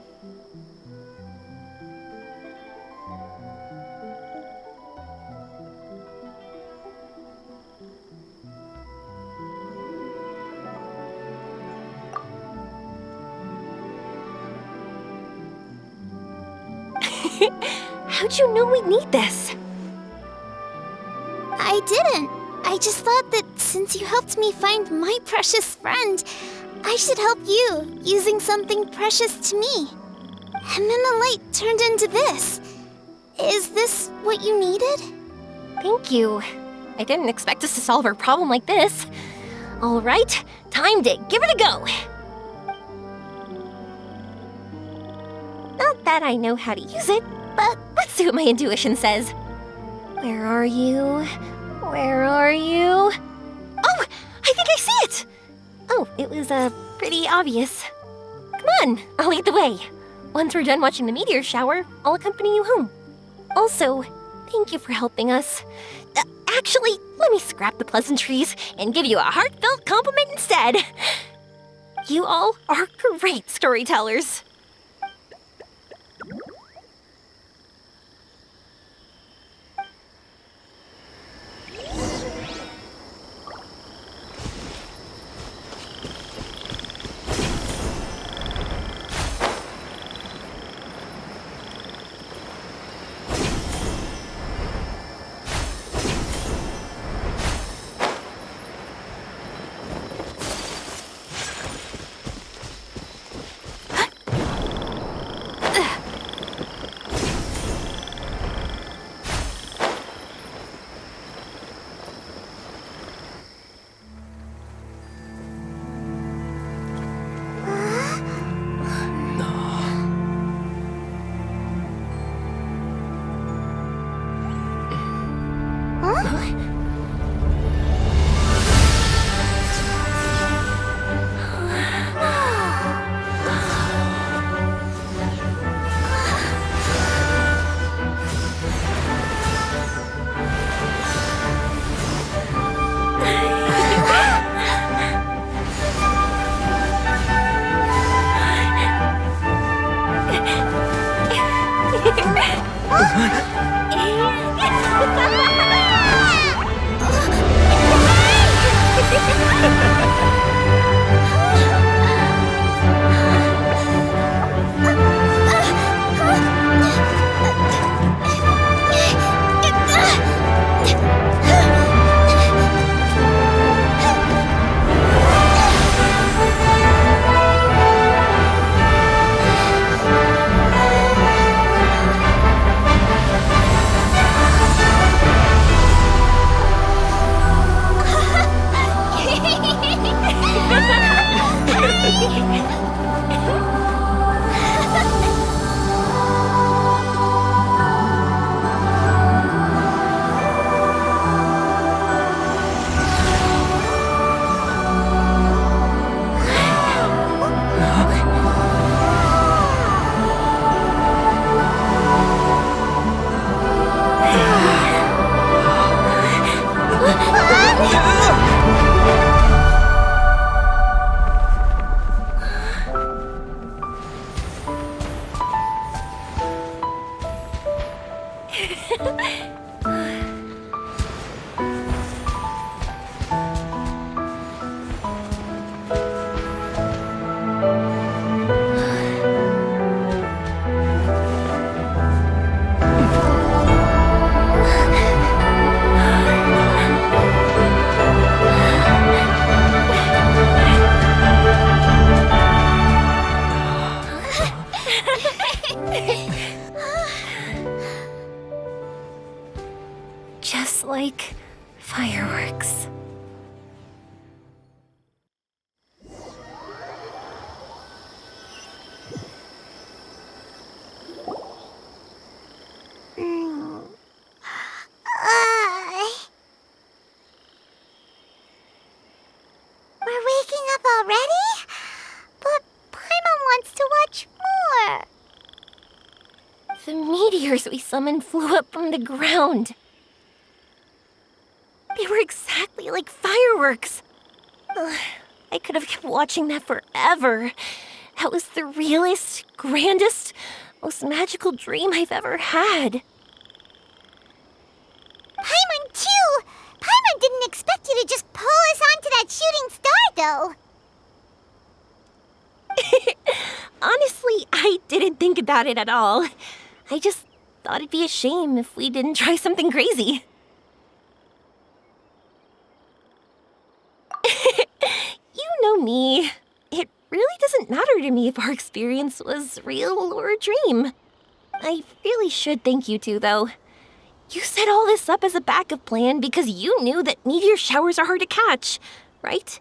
How'd you know we'd need this? I didn't. I just thought that since you helped me find my precious friend, I should help you using something precious to me. And then the light turned into this. Is this what you needed? Thank you. I didn't expect us to solve our problem like this. All right, time to give it a go. Not that I know how to use it, but let's see what my intuition says. Where are you? Where are you? Oh, I think I see it! Oh, it was, pretty obvious. Come on, I'll lead the way. Once we're done watching the meteor shower, I'll accompany you home. Also, thank you for helping us. Actually, let me scrap the pleasantries and give you a heartfelt compliment instead. You all are great storytellers. Just like fireworks. We're waking up already? But Paimon wants to watch more. The meteors we summoned flew up from the ground. They were exactly like fireworks. Ugh, I could have kept watching that forever. That was the realest, grandest, most magical dream I've ever had. Paimon, too! Paimon didn't expect you to just pull us onto that shooting star, though. Honestly, I didn't think about it at all. I just thought it'd be a shame if we didn't try something crazy. You know me. It really doesn't matter to me if our experience was real or a dream. I really should thank you two, though. You set all this up as a backup plan because you knew that meteor showers are hard to catch, right?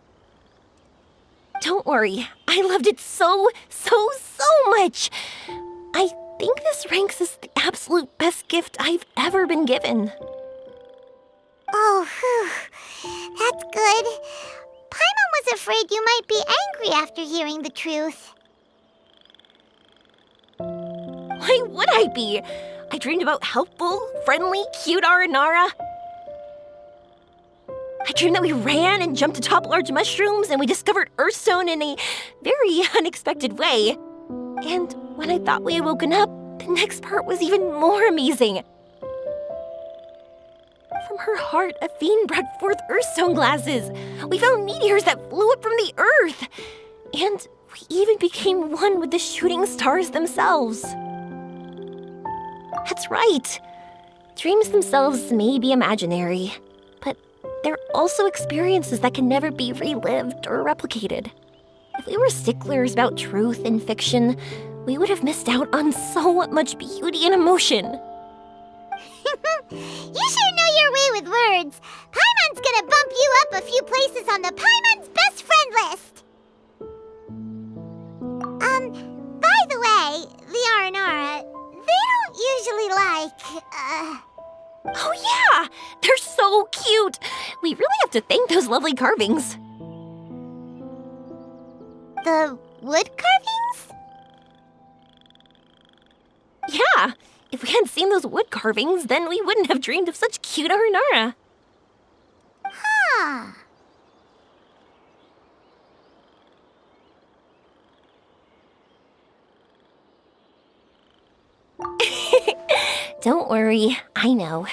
Don't worry, I loved it so much. I think this ranks as the absolute best gift I've ever been given. Oh, whew. That's good. Paimon was afraid you might be angry after hearing the truth. Why would I be? I dreamed about helpful, friendly, cute Aranara. I dreamed that we ran and jumped atop large mushrooms and we discovered Earthstone in a very unexpected way. And when I thought we had woken up, the next part was even more amazing. From her heart, a fiend brought forth Earthstone glasses. We found meteors that flew up from the Earth. And we even became one with the shooting stars themselves. That's right. Dreams themselves may be imaginary, but they're also experiences that can never be relived or replicated. If we were sticklers about truth in fiction, we would have missed out on so much beauty and emotion. You sure know your way with words. Paimon's gonna bump you up a few places on the Paimon's best friend list. By the way, the Aranara, they don't usually like, Oh yeah! They're so cute! We really have to thank those lovely carvings. the wood carvings? Yeah! If we hadn't seen those wood carvings, then we wouldn't have dreamed of such cute Aranara. Huh. Don't worry, I know.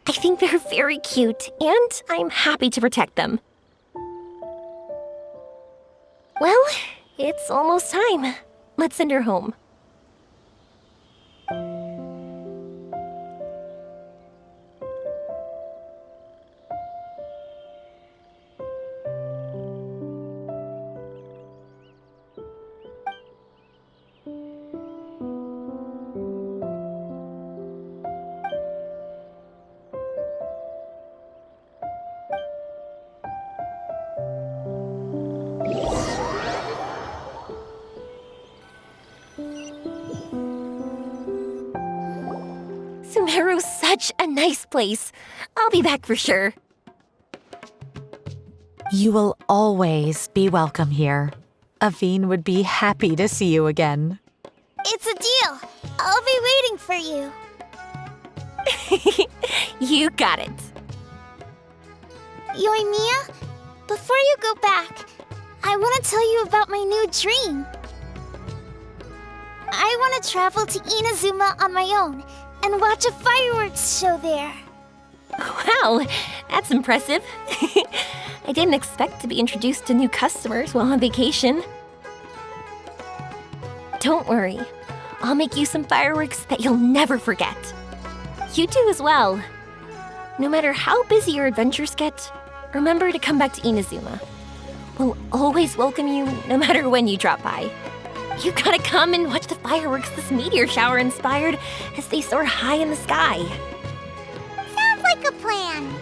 I think they're very cute, and I'm happy to protect them. Well, it's almost time. Let's send her home. Sumeru's such a nice place. I'll be back for sure. You will always be welcome here. Aveen would be happy to see you again. It's a deal. I'll be waiting for you. You got it. Yoimiya, before you go back, I want to tell you about my new dream. I want to travel to Inazuma on my own and watch a fireworks show there. Wow, that's impressive. I didn't expect to be introduced to new customers while on vacation. Don't worry, I'll make you some fireworks that you'll never forget. You do as well. No matter how busy your adventures get, remember to come back to Inazuma. We'll always welcome you no matter when you drop by. You gotta come and watch the fireworks this meteor shower inspired as they soar high in the sky. Sounds like a plan.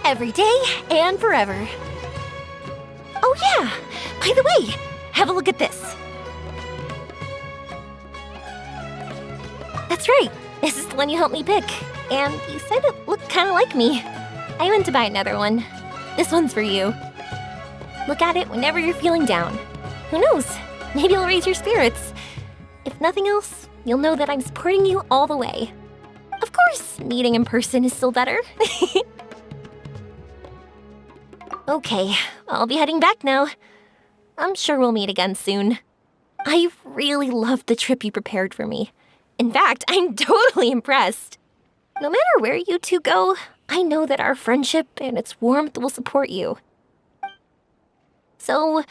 Every day and forever. Oh yeah, by the way, have a look at this. That's right, this is the one you helped me pick. And you said it looked kind of like me. I went to buy another one. This one's for you. Look at it whenever you're feeling down. Who knows, maybe it'll raise your spirits. If nothing else, you'll know that I'm supporting you all the way. Of course, meeting in person is still better. Okay, I'll be heading back now. I'm sure we'll meet again soon. I really loved the trip you prepared for me. In fact, I'm totally impressed. No matter where you two go, I know that our friendship and its warmth will support you. So,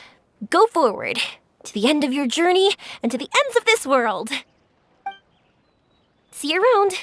go forward, to the end of your journey and to the ends of this world. See you around.